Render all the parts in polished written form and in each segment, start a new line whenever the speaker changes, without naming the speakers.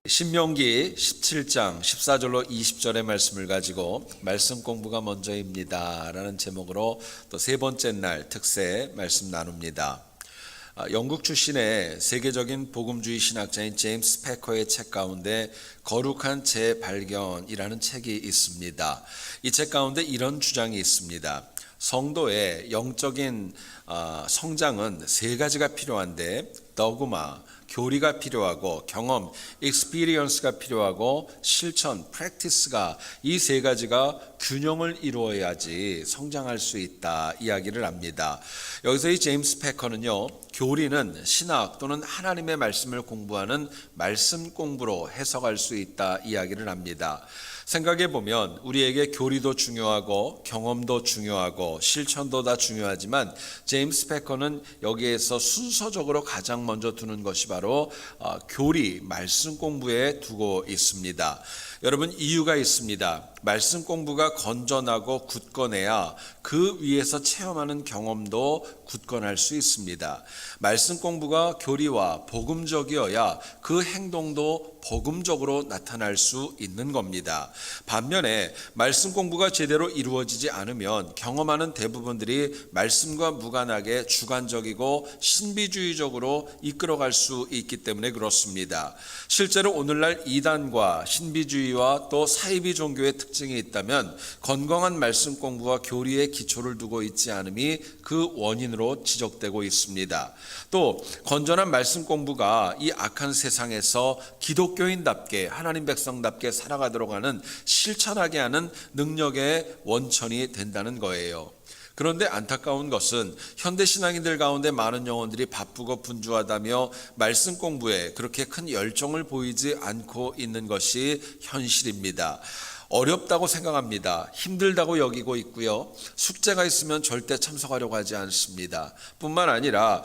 신명기 17장 14절로 20절의 말씀을 가지고 말씀 공부가 먼저입니다 라는 제목으로 또 세 번째 날 특세 말씀 나눕니다. 영국 출신의 세계적인 복음주의 신학자인 제임스 패커의 책 가운데 거룩한 재발견이라는 책이 있습니다. 이 책 가운데 이런 주장이 있습니다. 성도의 영적인 성장은 세 가지가 필요한데 더구마, 교리가 필요하고 경험, experience가 필요하고 실천, practice가 이 세 가지가 균형을 이루어야지 성장할 수 있다 이야기를 합니다. 여기서 이 제임스 패커는요, 교리는 신학 또는 하나님의 말씀을 공부하는 말씀 공부로 해석할 수 있다 이야기를 합니다. 생각해 보면 우리에게 교리도 중요하고 경험도 중요하고 실천도 다 중요하지만 제임스 패커는 여기에서 순서적으로 가장 먼저 두는 것이 바로 교리, 말씀 공부에 두고 있습니다. 여러분, 이유가 있습니다. 말씀 공부가 건전하고 굳건해야 그 위에서 체험하는 경험도 굳건할 수 있습니다. 말씀 공부가 교리와 복음적이어야 그 행동도 복음적으로 나타날 수 있는 겁니다. 반면에 말씀 공부가 제대로 이루어지지 않으면 경험하는 대부분들이 말씀과 무관하게 주관적이고 신비주의적으로 이끌어갈 수 있기 때문에 그렇습니다. 실제로 오늘날 이단과 신비주의와 또 사이비 종교의 특징이 있다면 건강한 말씀 공부와 교리의 기초를 두고 있지 않음이 그 원인으로 지적되고 있습니다. 또 건전한 말씀 공부가 이 악한 세상에서 기독교인답게 하나님 백성답게 살아가도록 하는 실천하게 하는 능력의 원천이 된다는 거예요. 그런데 안타까운 것은 현대신앙인들 가운데 많은 영혼들이 바쁘고 분주하다며 말씀 공부에 그렇게 큰 열정을 보이지 않고 있는 것이 현실입니다. 어렵다고 생각합니다. 힘들다고 여기고 있고요. 숙제가 있으면 절대 참석하려고 하지 않습니다. 뿐만 아니라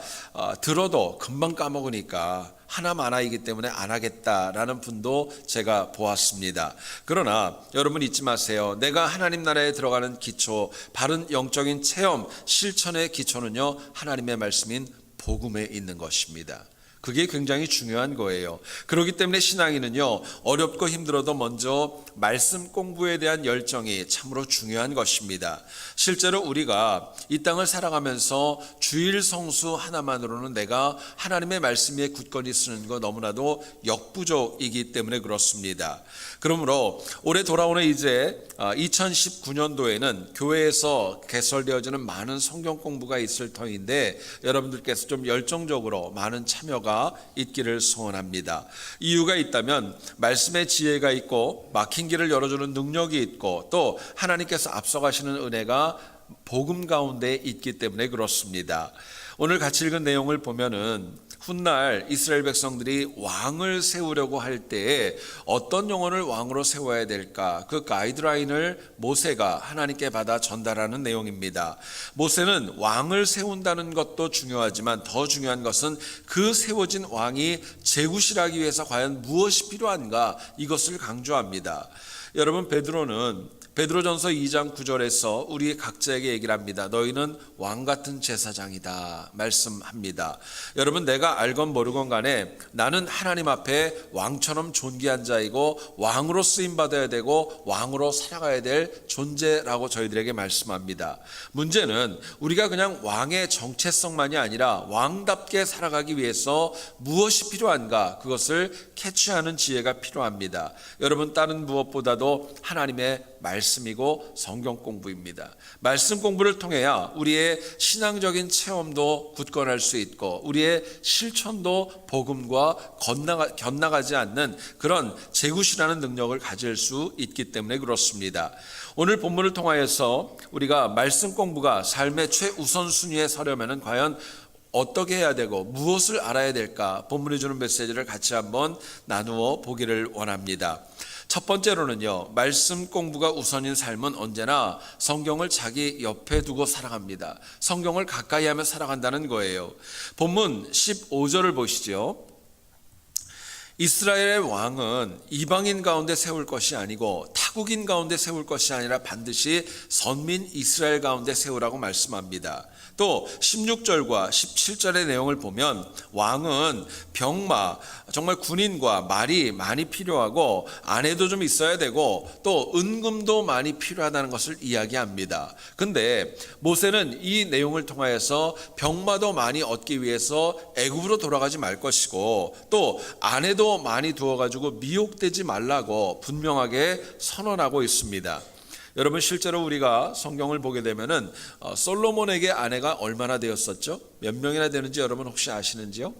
들어도 금방 까먹으니까 하나만화이기 때문에 안 하겠다라는 분도 제가 보았습니다. 그러나 여러분 잊지 마세요. 내가 하나님 나라에 들어가는 기초, 바른 영적인 체험, 실천의 기초는요, 하나님의 말씀인 복음에 있는 것입니다. 그게 굉장히 중요한 거예요. 그렇기 때문에 신앙인은요, 어렵고 힘들어도 먼저 말씀 공부에 대한 열정이 참으로 중요한 것입니다. 실제로 우리가 이 땅을 살아가면서 주일 성수 하나만으로는 내가 하나님의 말씀 위에 굳건히 쓰는 거 너무나도 역부족이기 때문에 그렇습니다. 그러므로 올해 돌아오는 이제 2019년도에는 교회에서 개설되어지는 많은 성경 공부가 있을 터인데 여러분들께서 좀 열정적으로 많은 참여가 있기를 소원합니다. 이유가 있다면 말씀의 지혜가 있고 막힌 길을 열어주는 능력이 있고 또 하나님께서 앞서가시는 은혜가 복음 가운데 있기 때문에 그렇습니다. 오늘 같이 읽은 내용을 보면은 훗날 이스라엘 백성들이 왕을 세우려고 할 때에 어떤 영혼을 왕으로 세워야 될까, 그 가이드라인을 모세가 하나님께 받아 전달하는 내용입니다. 모세는 왕을 세운다는 것도 중요하지만 더 중요한 것은 그 세워진 왕이 제구실하기 위해서 과연 무엇이 필요한가, 이것을 강조합니다. 여러분, 베드로전서 2장 9절에서 우리 각자에게 얘기를 합니다. 너희는 왕 같은 제사장이다 말씀합니다. 여러분, 내가 알건 모르건 간에 나는 하나님 앞에 왕처럼 존귀한 자이고 왕으로 쓰임받아야 되고 왕으로 살아가야 될 존재라고 저희들에게 말씀합니다. 문제는 우리가 그냥 왕의 정체성만이 아니라 왕답게 살아가기 위해서 무엇이 필요한가, 그것을 캐치하는 지혜가 필요합니다. 여러분, 다른 무엇보다도 하나님의 말씀이고 성경 공부입니다. 말씀 공부를 통해야 우리의 신앙적인 체험도 굳건할 수 있고 우리의 실천도 복음과 곁나가지 않는 그런 제구시라는 능력을 가질 수 있기 때문에 그렇습니다. 오늘 본문을 통하여서 우리가 말씀 공부가 삶의 최우선순위에 서려면 과연 어떻게 해야 되고 무엇을 알아야 될까, 본문이 주는 메시지를 같이 한번 나누어 보기를 원합니다. 첫 번째로는요, 말씀 공부가 우선인 삶은 언제나 성경을 자기 옆에 두고 살아갑니다. 성경을 가까이 하며 살아간다는 거예요. 본문 15절을 보시죠. 이스라엘의 왕은 이방인 가운데 세울 것이 아니고 타국인 가운데 세울 것이 아니라 반드시 선민 이스라엘 가운데 세우라고 말씀합니다. 또 16절과 17절의 내용을 보면 왕은 병마, 정말 군인과 말이 많이 필요하고 아내도 좀 있어야 되고 또 은금도 많이 필요하다는 것을 이야기합니다. 근데 모세는 이 내용을 통하여서 병마도 많이 얻기 위해서 애굽으로 돌아가지 말 것이고 또 아내도 많이 두어가지고 미혹되지 말라고 분명하게 선언하고 있습니다. 여러분, 실제로 우리가 성경을 보게 되면은 솔로몬에게 아내가 얼마나 되었었죠? 몇 명이나 되는지 여러분 혹시 아시는지요?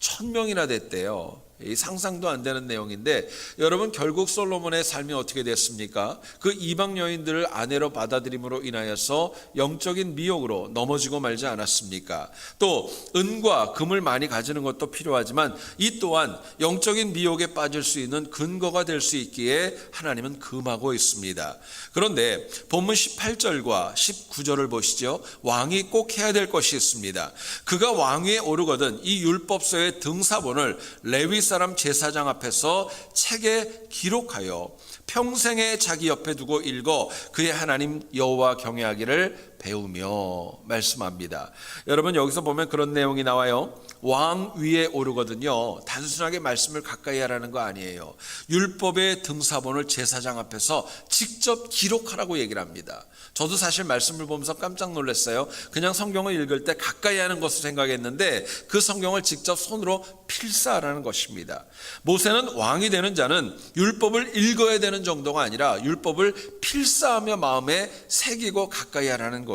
1000명이나 됐대요. 이 상상도 안 되는 내용인데 여러분, 결국 솔로몬의 삶이 어떻게 됐습니까? 그 이방 여인들을 아내로 받아들임으로 인하여서 영적인 미혹으로 넘어지고 말지 않았습니까? 또 은과 금을 많이 가지는 것도 필요하지만 이 또한 영적인 미혹에 빠질 수 있는 근거가 될 수 있기에 하나님은 금하고 있습니다. 그런데 본문 18절과 19절을 보시죠. 왕이 꼭 해야 될 것이 있습니다. 그가 왕위에 오르거든 이 율법서의 등사본을 레위 사람 제사장 앞에서 책에 기록하여 평생에 자기 옆에 두고 읽어 그의 하나님 여호와 경외하기를 배우며 말씀합니다. 여러분, 여기서 보면 그런 내용이 나와요. 왕 위에 오르거든요. 단순하게 말씀을 가까이 하라는 거 아니에요. 율법의 등사본을 제사장 앞에서 직접 기록하라고 얘기를 합니다. 저도 사실 말씀을 보면서 깜짝 놀랐어요. 그냥 성경을 읽을 때 가까이 하는 것을 생각했는데 그 성경을 직접 손으로 필사하라는 것입니다. 모세는 왕이 되는 자는 율법을 읽어야 되는 정도가 아니라 율법을 필사하며 마음에 새기고 가까이 하라는 거예요.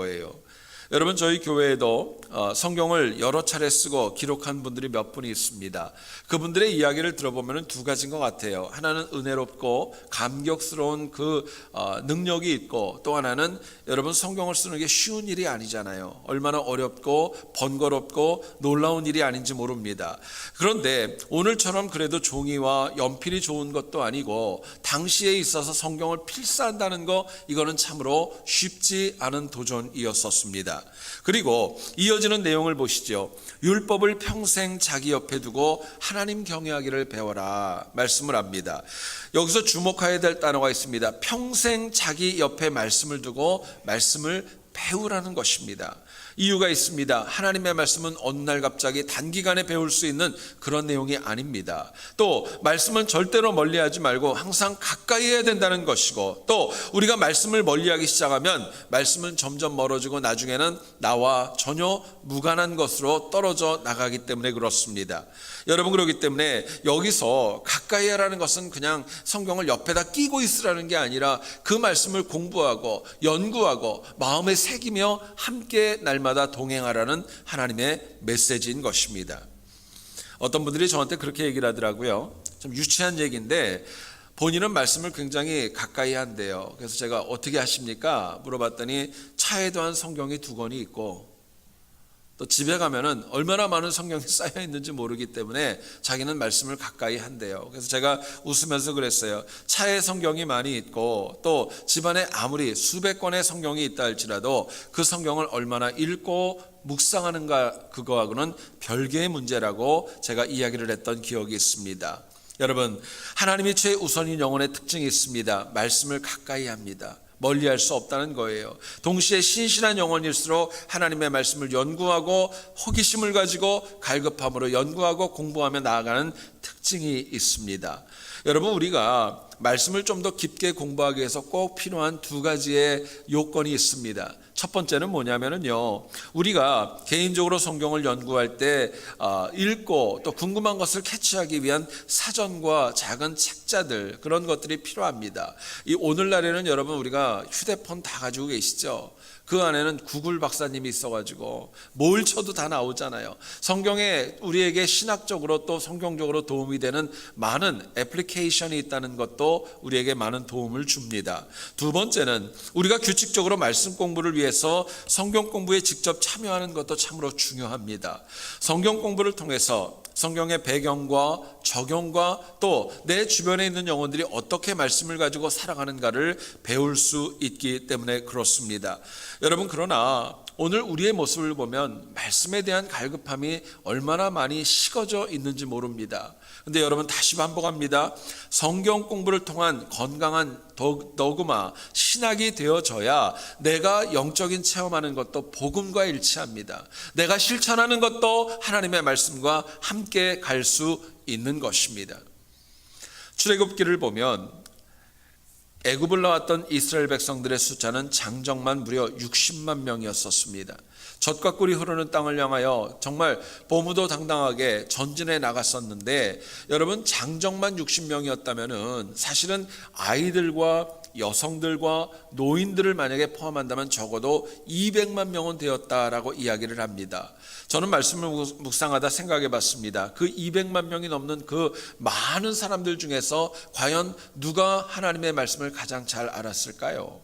여러분, 저희 교회에도 성경을 여러 차례 쓰고 기록한 분들이 몇 분이 있습니다. 그분들의 이야기를 들어보면 두 가지인 것 같아요. 하나는 은혜롭고 감격스러운 그 능력이 있고 또 하나는 여러분, 성경을 쓰는 게 쉬운 일이 아니잖아요. 얼마나 어렵고 번거롭고 놀라운 일이 아닌지 모릅니다. 그런데 오늘처럼 그래도 종이와 연필이 좋은 것도 아니고 당시에 있어서 성경을 필사한다는 거, 이거는 참으로 쉽지 않은 도전이었었습니다. 그리고 이어지는 내용을 보시죠. 율법을 평생 자기 옆에 두고 하나님 경외하기를 배워라 말씀을 합니다. 여기서 주목해야 될 단어가 있습니다. 평생 자기 옆에 말씀을 두고 말씀을 배우라는 것입니다. 이유가 있습니다. 하나님의 말씀은 어느 날 갑자기 단기간에 배울 수 있는 그런 내용이 아닙니다. 또 말씀은 절대로 멀리하지 말고 항상 가까이 해야 된다는 것이고, 또 우리가 말씀을 멀리하기 시작하면 말씀은 점점 멀어지고 나중에는 나와 전혀 무관한 것으로 떨어져 나가기 때문에 그렇습니다. 여러분, 그렇기 때문에 여기서 가까이 하라는 것은 그냥 성경을 옆에다 끼고 있으라는 게 아니라 그 말씀을 공부하고 연구하고 마음에 새기며 함께 날마다 동행하라는 하나님의 메시지인 것입니다. 어떤 분들이 저한테 그렇게 얘기를 하더라고요. 좀 유치한 얘기인데 본인은 말씀을 굉장히 가까이 한대요. 그래서 제가 어떻게 하십니까? 물어봤더니 차에도 한 성경이 2권이 있고 또 집에 가면은 얼마나 많은 성경이 쌓여 있는지 모르기 때문에 자기는 말씀을 가까이 한대요. 그래서 제가 웃으면서 그랬어요. 차에 성경이 많이 있고 또 집안에 아무리 수백 권의 성경이 있다 할지라도 그 성경을 얼마나 읽고 묵상하는가, 그거하고는 별개의 문제라고 제가 이야기를 했던 기억이 있습니다. 여러분, 하나님이 최우선인 영혼의 특징이 있습니다. 말씀을 가까이 합니다. 멀리할 수 없다는 거예요. 동시에 신실한 영혼일수록 하나님의 말씀을 연구하고 호기심을 가지고 갈급함으로 연구하고 공부하며 나아가는 특징이 있습니다. 여러분, 우리가 말씀을 좀 더 깊게 공부하기 위해서 꼭 필요한 2가지의 요건이 있습니다. 첫 번째는 뭐냐면요, 우리가 개인적으로 성경을 연구할 때 읽고 또 궁금한 것을 캐치하기 위한 사전과 작은 책자들, 그런 것들이 필요합니다. 이 오늘날에는 여러분, 우리가 휴대폰 다 가지고 계시죠? 그 안에는 구글 박사님이 있어가지고 뭘 쳐도 다 나오잖아요. 성경에 우리에게 신학적으로 또 성경적으로 도움이 되는 많은 애플리케이션이 있다는 것도 우리에게 많은 도움을 줍니다. 두 번째는 우리가 규칙적으로 말씀 공부를 위해서 성경 공부에 직접 참여하는 것도 참으로 중요합니다. 성경 공부를 통해서 성경의 배경과 적용과 또 내 주변에 있는 영혼들이 어떻게 말씀을 가지고 살아가는가를 배울 수 있기 때문에 그렇습니다. 여러분, 그러나 오늘 우리의 모습을 보면 말씀에 대한 갈급함이 얼마나 많이 식어져 있는지 모릅니다. 근데 여러분, 다시 반복합니다. 성경 공부를 통한 건강한 도그마, 신학이 되어져야 내가 영적인 체험하는 것도 복음과 일치합니다. 내가 실천하는 것도 하나님의 말씀과 함께 갈 수 있는 것입니다. 출애굽기를 보면 애굽을 나왔던 이스라엘 백성들의 숫자는 장정만 무려 60만 명이었었습니다. 젖과 꿀이 흐르는 땅을 향하여 정말 보무도당당하게 전진해 나갔었는데, 여러분, 장정만 60명이었다면은 사실은 아이들과 여성들과 노인들을 만약에 포함한다면 적어도 200만 명은 되었다라고 이야기를 합니다. 저는 말씀을 묵상하다 생각해 봤습니다. 그 200만 명이 넘는 그 많은 사람들 중에서 과연 누가 하나님의 말씀을 가장 잘 알았을까요?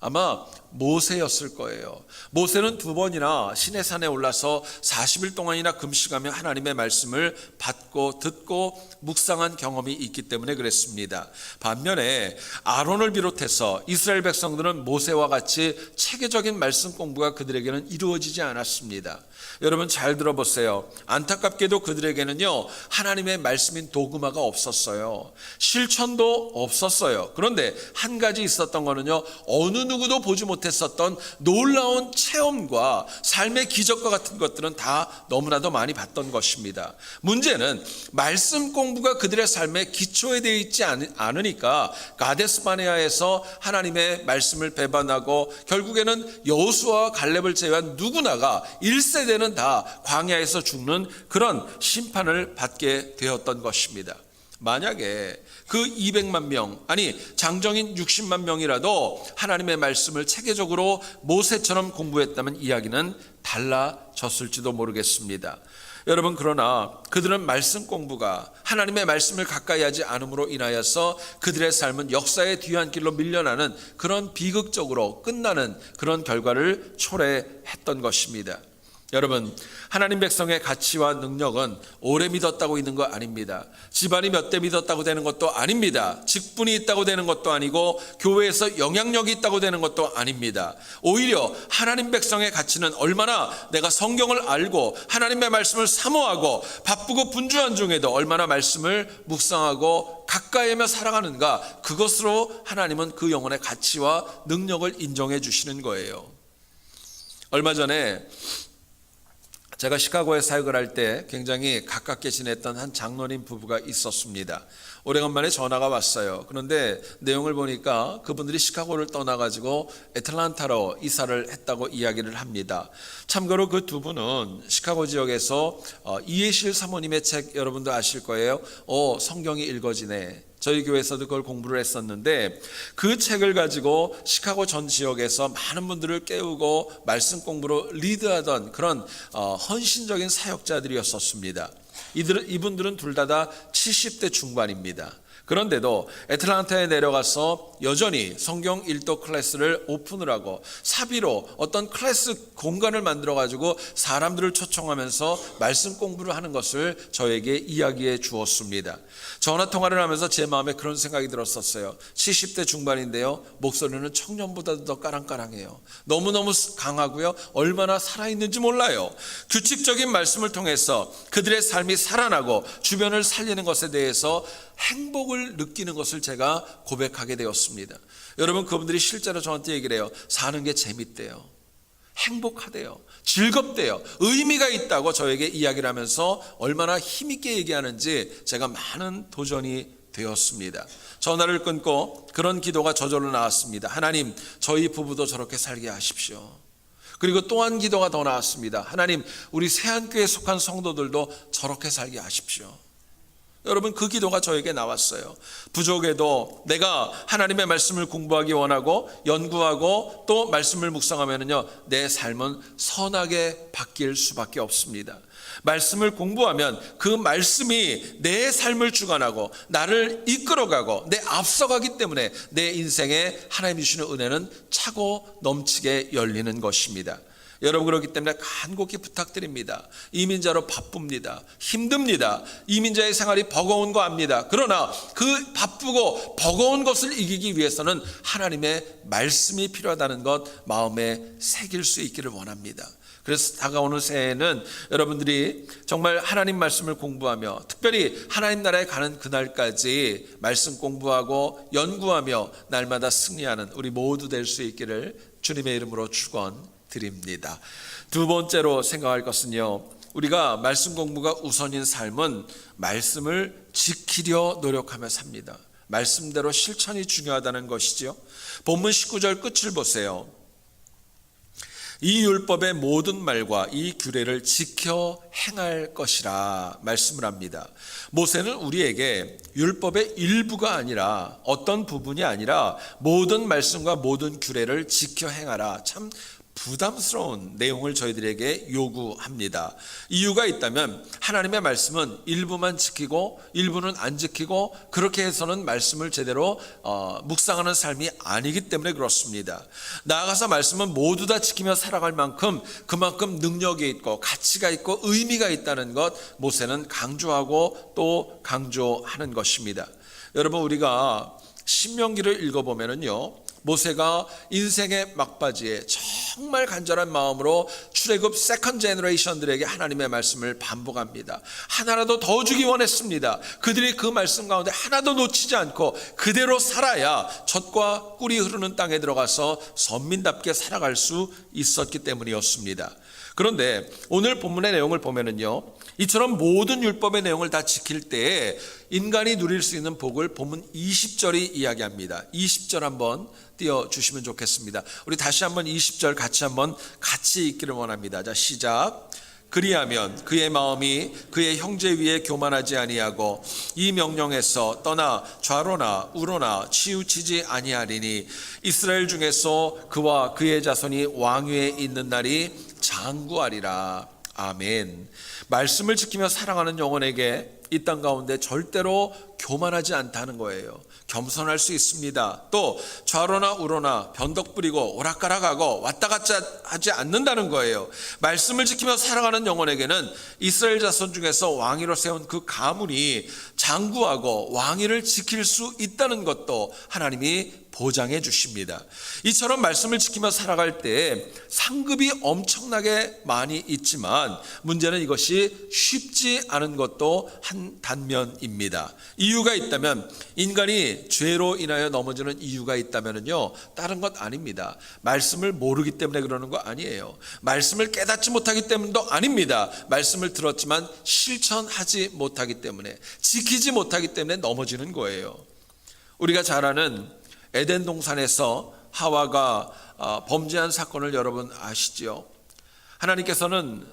아마 모세였을 거예요. 모세는 2번이나 시내산에 올라서 40일 동안이나 금식하며 하나님의 말씀을 받고 듣고 묵상한 경험이 있기 때문에 그랬습니다. 반면에 아론을 비롯해서 이스라엘 백성들은 모세와 같이 체계적인 말씀 공부가 그들에게는 이루어지지 않았습니다. 여러분, 잘 들어보세요. 안타깝게도 그들에게는요, 하나님의 말씀인 도그마가 없었어요. 실천도 없었어요. 그런데 한 가지 있었던 거는요, 어느 누구도 보지 못했었던 놀라운 체험과 삶의 기적과 같은 것들은 다 너무나도 많이 봤던 것입니다. 문제는 말씀 공부가 그들의 삶의 기초에 되어 있지 않으니까 가데스 바네아에서 하나님의 말씀을 배반하고 결국에는 여호수아와 갈렙을 제외한 누구나가 1세대는 다 광야에서 죽는 그런 심판을 받게 되었던 것입니다. 만약에 그 200만 명, 아니 장정인 60만 명이라도 하나님의 말씀을 체계적으로 모세처럼 공부했다면 이야기는 달라졌을지도 모르겠습니다. 여러분, 그러나 그들은 말씀 공부가 하나님의 말씀을 가까이 하지 않음으로 인하여서 그들의 삶은 역사의 뒤안길로 밀려나는 그런 비극적으로 끝나는 그런 결과를 초래했던 것입니다. 여러분, 하나님 백성의 가치와 능력은 오래 믿었다고 있는 거 아닙니다. 집안이 몇 대 믿었다고 되는 것도 아닙니다. 직분이 있다고 되는 것도 아니고 교회에서 영향력이 있다고 되는 것도 아닙니다. 오히려 하나님 백성의 가치는 얼마나 내가 성경을 알고 하나님의 말씀을 사모하고 바쁘고 분주한 중에도 얼마나 말씀을 묵상하고 가까이하며 살아가는가, 그것으로 하나님은 그 영혼의 가치와 능력을 인정해 주시는 거예요. 얼마 전에 제가 시카고에 사역을 할 때 굉장히 가깝게 지냈던 한 장로님 부부가 있었습니다. 오래간만에 전화가 왔어요. 그런데 내용을 보니까 그분들이 시카고를 떠나가지고 애틀란타로 이사를 했다고 이야기를 합니다. 참고로 그 두 분은 시카고 지역에서 이해실 사모님의 책 여러분도 아실 거예요. 성경이 읽어지네. 저희 교회에서도 그걸 공부를 했었는데, 그 책을 가지고 시카고 전 지역에서 많은 분들을 깨우고 말씀 공부로 리드하던 그런 헌신적인 사역자들이었었습니다. 이분들은 둘 다 70대 중반입니다. 그런데도 애틀란타에 내려가서 여전히 성경 1도 클래스를 오픈을 하고 사비로 어떤 클래스 공간을 만들어 가지고 사람들을 초청하면서 말씀 공부를 하는 것을 저에게 이야기해 주었습니다. 전화 통화를 하면서 제 마음에 그런 생각이 들었었어요. 70대 중반인데요, 목소리는 청년보다도 더 까랑까랑해요. 너무너무 강하고요, 얼마나 살아있는지 몰라요. 규칙적인 말씀을 통해서 그들의 삶이 살아나고 주변을 살리는 것에 대해서 행복을 느끼는 것을 제가 고백하게 되었습니다. 여러분, 그분들이 실제로 저한테 얘기를 해요. 사는 게 재밌대요. 행복하대요. 즐겁대요. 의미가 있다고 저에게 이야기를 하면서 얼마나 힘있게 얘기하는지 제가 많은 도전이 되었습니다. 전화를 끊고 그런 기도가 저절로 나왔습니다. 하나님, 저희 부부도 저렇게 살게 하십시오. 그리고 또 한 기도가 더 나왔습니다. 하나님, 우리 세안교회에 속한 성도들도 저렇게 살게 하십시오. 여러분, 그 기도가 저에게 나왔어요. 부족해도 내가 하나님의 말씀을 공부하기 원하고 연구하고 또 말씀을 묵상하면요, 내 삶은 선하게 바뀔 수밖에 없습니다. 말씀을 공부하면 그 말씀이 내 삶을 주관하고 나를 이끌어가고 내 앞서가기 때문에 내 인생에 하나님이 주시는 은혜는 차고 넘치게 열리는 것입니다. 여러분, 그렇기 때문에 간곡히 부탁드립니다. 이민자로 바쁩니다. 힘듭니다. 이민자의 생활이 버거운 거 압니다. 그러나 그 바쁘고 버거운 것을 이기기 위해서는 하나님의 말씀이 필요하다는 것 마음에 새길 수 있기를 원합니다. 그래서 다가오는 새해에는 여러분들이 정말 하나님 말씀을 공부하며, 특별히 하나님 나라에 가는 그날까지 말씀 공부하고 연구하며 날마다 승리하는 우리 모두 될 수 있기를 주님의 이름으로 축원드립니다. 두 번째로 생각할 것은요, 우리가 말씀 공부가 우선인 삶은 말씀을 지키려 노력하며 삽니다. 말씀대로 실천이 중요하다는 것이죠. 본문 19절 끝을 보세요. 이 율법의 모든 말과 이 규례를 지켜 행할 것이라 말씀을 합니다. 모세는 우리에게 율법의 일부가 아니라, 어떤 부분이 아니라 모든 말씀과 모든 규례를 지켜 행하라, 참 부담스러운 내용을 저희들에게 요구합니다. 이유가 있다면 하나님의 말씀은 일부만 지키고 일부는 안 지키고 그렇게 해서는 말씀을 제대로 묵상하는 삶이 아니기 때문에 그렇습니다. 나아가서 말씀은 모두 다 지키며 살아갈 만큼 그만큼 능력이 있고 가치가 있고 의미가 있다는 것 모세는 강조하고 또 강조하는 것입니다. 여러분, 우리가 신명기를 읽어보면은요, 모세가 인생의 막바지에 정말 간절한 마음으로 출애굽 세컨 제너레이션들에게 하나님의 말씀을 반복합니다. 하나라도 더 주기 원했습니다. 그들이 그 말씀 가운데 하나도 놓치지 않고 그대로 살아야 젖과 꿀이 흐르는 땅에 들어가서 선민답게 살아갈 수 있었기 때문이었습니다. 그런데 오늘 본문의 내용을 보면은요, 이처럼 모든 율법의 내용을 다 지킬 때에 인간이 누릴 수 있는 복을 본문 20절이 이야기합니다. 20절 한번 띄워주시면 좋겠습니다. 우리 다시 한번 20절 같이 읽기를 원합니다. 자, 시작. 그리하면 그의 마음이 그의 형제 위에 교만하지 아니하고 이 명령에서 떠나 좌로나 우로나 치우치지 아니하리니 이스라엘 중에서 그와 그의 자손이 왕위에 있는 날이 장구하리라. 아멘. 말씀을 지키며 사랑하는 영혼에게 이 땅 가운데 절대로 교만하지 않다는 거예요. 겸손할 수 있습니다. 또 좌로나 우로나 변덕 부리고 오락가락하고 왔다 갔다 하지 않는다는 거예요. 말씀을 지키며 살아가는 영혼에게는 이스라엘 자손 중에서 왕위로 세운 그 가문이 장구하고 왕위를 지킬 수 있다는 것도 하나님이 보장해 주십니다. 이처럼 말씀을 지키며 살아갈 때 상급이 엄청나게 많이 있지만 문제는 이것이 쉽지 않은 것도 한 단면입니다. 이유가 있다면, 인간이 죄로 인하여 넘어지는 이유가 있다면요, 다른 것 아닙니다. 말씀을 모르기 때문에 그러는 거 아니에요. 말씀을 깨닫지 못하기 때문도 아닙니다. 말씀을 들었지만 실천하지 못하기 때문에, 지키지 못하기 때문에 넘어지는 거예요. 우리가 잘 아는 에덴 동산에서 하와가 범죄한 사건을 여러분 아시지요? 하나님께서는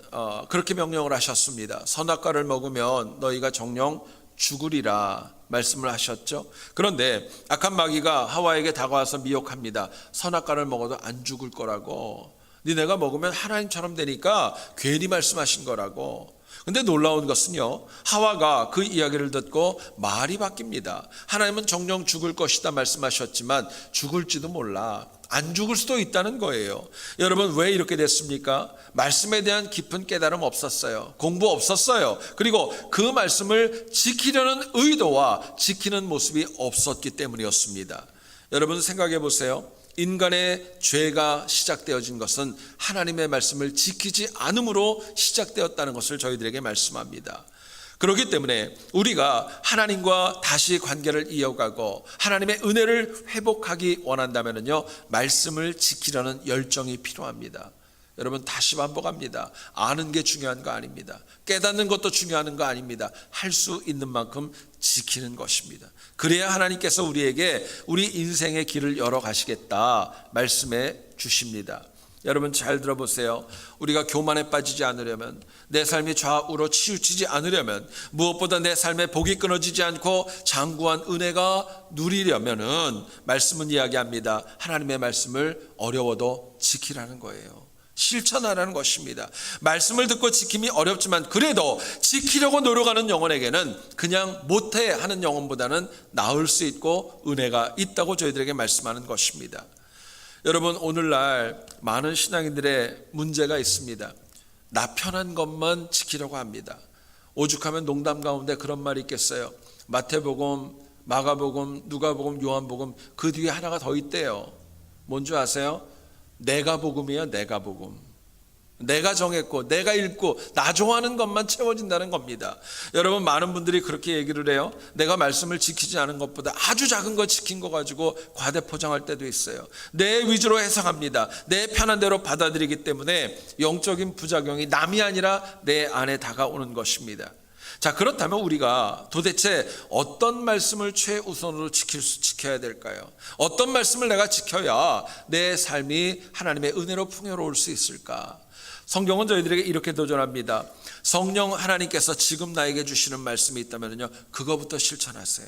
그렇게 명령을 하셨습니다. 선악과를 먹으면 너희가 정령 죽으리라 말씀을 하셨죠. 그런데 악한 마귀가 하와에게 다가와서 미혹합니다. 선악과를 먹어도 안 죽을 거라고, 니네가 먹으면 하나님처럼 되니까 괜히 말씀하신 거라고. 근데 놀라운 것은요, 하와가 그 이야기를 듣고 말이 바뀝니다. 하나님은 정령 죽을 것이다 말씀하셨지만 죽을지도 몰라, 안 죽을 수도 있다는 거예요. 여러분, 왜 이렇게 됐습니까? 말씀에 대한 깊은 깨달음 없었어요. 공부 없었어요. 그리고 그 말씀을 지키려는 의도와 지키는 모습이 없었기 때문이었습니다. 여러분, 생각해 보세요. 인간의 죄가 시작되어진 것은 하나님의 말씀을 지키지 않음으로 시작되었다는 것을 저희들에게 말씀합니다. 그렇기 때문에 우리가 하나님과 다시 관계를 이어가고 하나님의 은혜를 회복하기 원한다면요, 말씀을 지키려는 열정이 필요합니다. 여러분, 다시 반복합니다. 아는 게 중요한 거 아닙니다. 깨닫는 것도 중요한 거 아닙니다. 할 수 있는 만큼 지키는 것입니다. 그래야 하나님께서 우리에게 우리 인생의 길을 열어 가시겠다 말씀해 주십니다. 여러분, 잘 들어보세요. 우리가 교만에 빠지지 않으려면, 내 삶이 좌우로 치우치지 않으려면, 무엇보다 내 삶의 복이 끊어지지 않고 장구한 은혜가 누리려면은 말씀은 이야기합니다. 하나님의 말씀을 어려워도 지키라는 거예요. 실천하라는 것입니다. 말씀을 듣고 지킴이 어렵지만 그래도 지키려고 노력하는 영혼에게는 그냥 못해 하는 영혼보다는 나을 수 있고 은혜가 있다고 저희들에게 말씀하는 것입니다. 여러분, 오늘날 많은 신앙인들의 문제가 있습니다. 나 편한 것만 지키려고 합니다. 오죽하면 농담 가운데 그런 말이 있겠어요. 마태복음, 마가복음, 누가복음, 요한복음 그 뒤에 하나가 더 있대요. 뭔지 아세요? 내가 복음이에요. 내가 복음. 내가 정했고 내가 읽고 나 좋아하는 것만 채워진다는 겁니다. 여러분, 많은 분들이 그렇게 얘기를 해요. 내가 말씀을 지키지 않은 것보다 아주 작은 거 지킨 거 가지고 과대 포장할 때도 있어요. 내 위주로 해석합니다. 내 편한 대로 받아들이기 때문에 영적인 부작용이 남이 아니라 내 안에 다가오는 것입니다. 자, 그렇다면 우리가 도대체 어떤 말씀을 최우선으로 지켜야 될까요? 어떤 말씀을 내가 지켜야 내 삶이 하나님의 은혜로 풍요로울 수 있을까? 성경은 저희들에게 이렇게 도전합니다. 성령 하나님께서 지금 나에게 주시는 말씀이 있다면요, 그거부터 실천하세요.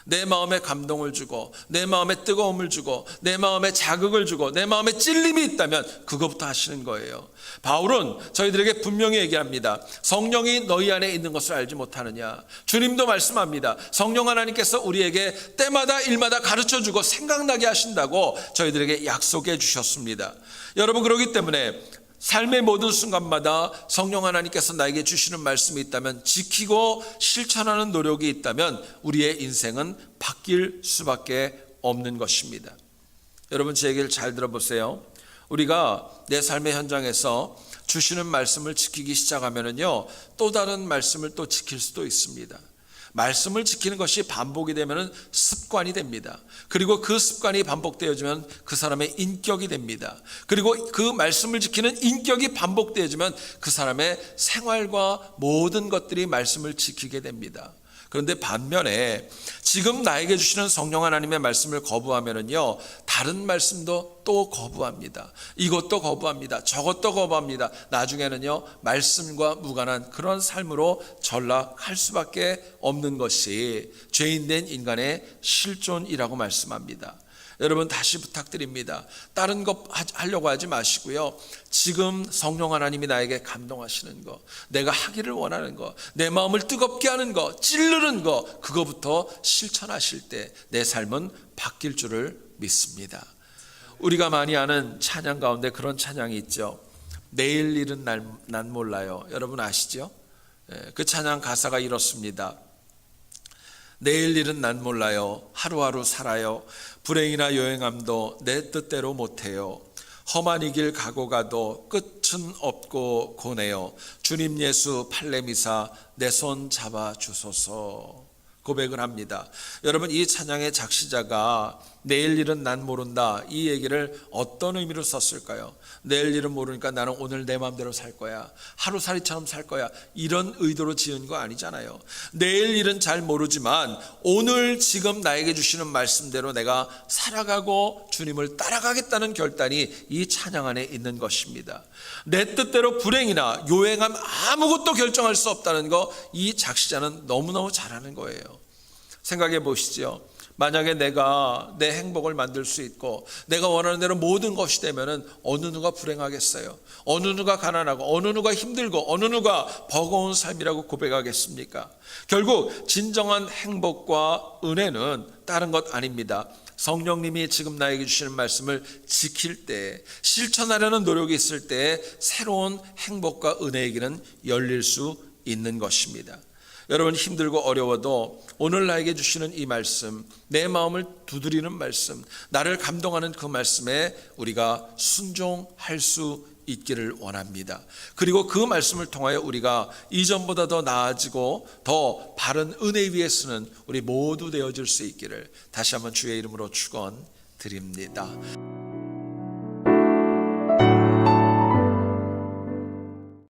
내 마음에 감동을 주고 내 마음에 뜨거움을 주고 내 마음에 자극을 주고 내 마음에 찔림이 있다면 그거부터 하시는 거예요. 바울은 저희들에게 분명히 얘기합니다. 성령이 너희 안에 있는 것을 알지 못하느냐. 주님도 말씀합니다. 성령 하나님께서 우리에게 때마다 일마다 가르쳐주고 생각나게 하신다고 저희들에게 약속해 주셨습니다. 여러분, 그렇기 때문에 삶의 모든 순간마다 성령 하나님께서 나에게 주시는 말씀이 있다면, 지키고 실천하는 노력이 있다면 우리의 인생은 바뀔 수밖에 없는 것입니다. 여러분, 제 얘기를 잘 들어보세요. 우리가 내 삶의 현장에서 주시는 말씀을 지키기 시작하면요, 또 다른 말씀을 또 지킬 수도 있습니다. 말씀을 지키는 것이 반복이 되면 습관이 됩니다. 그리고 그 습관이 반복되어지면 그 사람의 인격이 됩니다. 그리고 그 말씀을 지키는 인격이 반복되어지면 그 사람의 생활과 모든 것들이 말씀을 지키게 됩니다. 그런데 반면에 지금 나에게 주시는 성령 하나님의 말씀을 거부하면요, 다른 말씀도 또 거부합니다. 이것도 거부합니다. 저것도 거부합니다. 나중에는요, 말씀과 무관한 그런 삶으로 전락할 수밖에 없는 것이 죄인된 인간의 실존이라고 말씀합니다. 여러분, 다시 부탁드립니다. 다른 것 하려고 하지 마시고요, 지금 성령 하나님이 나에게 감동하시는 거, 내가 하기를 원하는 거, 내 마음을 뜨겁게 하는 거, 찌르는 거, 그거부터 실천하실 때 내 삶은 바뀔 줄을 믿습니다. 우리가 많이 아는 찬양 가운데 그런 찬양이 있죠. 내일 일은 난 몰라요. 여러분 아시죠? 그 찬양 가사가 이렇습니다. 내일 일은 난 몰라요. 하루하루 살아요. 불행이나 요행함도 내 뜻대로 못해요. 험한 이 길 가고 가도 끝은 없고 고네요. 주님 예수 팔레미사 내 손 잡아 주소서. 고백을 합니다. 여러분, 이 찬양의 작시자가 내일 일은 난 모른다, 이 얘기를 어떤 의미로 썼을까요? 내일 일은 모르니까 나는 오늘 내 마음대로 살 거야, 하루살이처럼 살 거야, 이런 의도로 지은 거 아니잖아요. 내일 일은 잘 모르지만 오늘 지금 나에게 주시는 말씀대로 내가 살아가고 주님을 따라가겠다는 결단이 이 찬양 안에 있는 것입니다. 내 뜻대로 불행이나 요행함 아무것도 결정할 수 없다는 거, 이 작시자는 너무너무 잘하는 거예요. 생각해 보시죠. 만약에 내가 내 행복을 만들 수 있고 내가 원하는 대로 모든 것이 되면은 어느 누가 불행하겠어요? 어느 누가 가난하고 어느 누가 힘들고 어느 누가 버거운 삶이라고 고백하겠습니까? 결국 진정한 행복과 은혜는 다른 것 아닙니다. 성령님이 지금 나에게 주시는 말씀을 지킬 때, 실천하려는 노력이 있을 때 새로운 행복과 은혜의 길은 열릴 수 있는 것입니다. 여러분, 힘들고 어려워도 오늘 나에게 주시는 이 말씀, 내 마음을 두드리는 말씀, 나를 감동하는 그 말씀에 우리가 순종할 수 있기를 원합니다. 그리고 그 말씀을 통하여 우리가 이전보다 더 나아지고 더 바른 은혜 위에 서는 우리 모두 되어질 수 있기를 다시 한번 주의 이름으로 축원드립니다.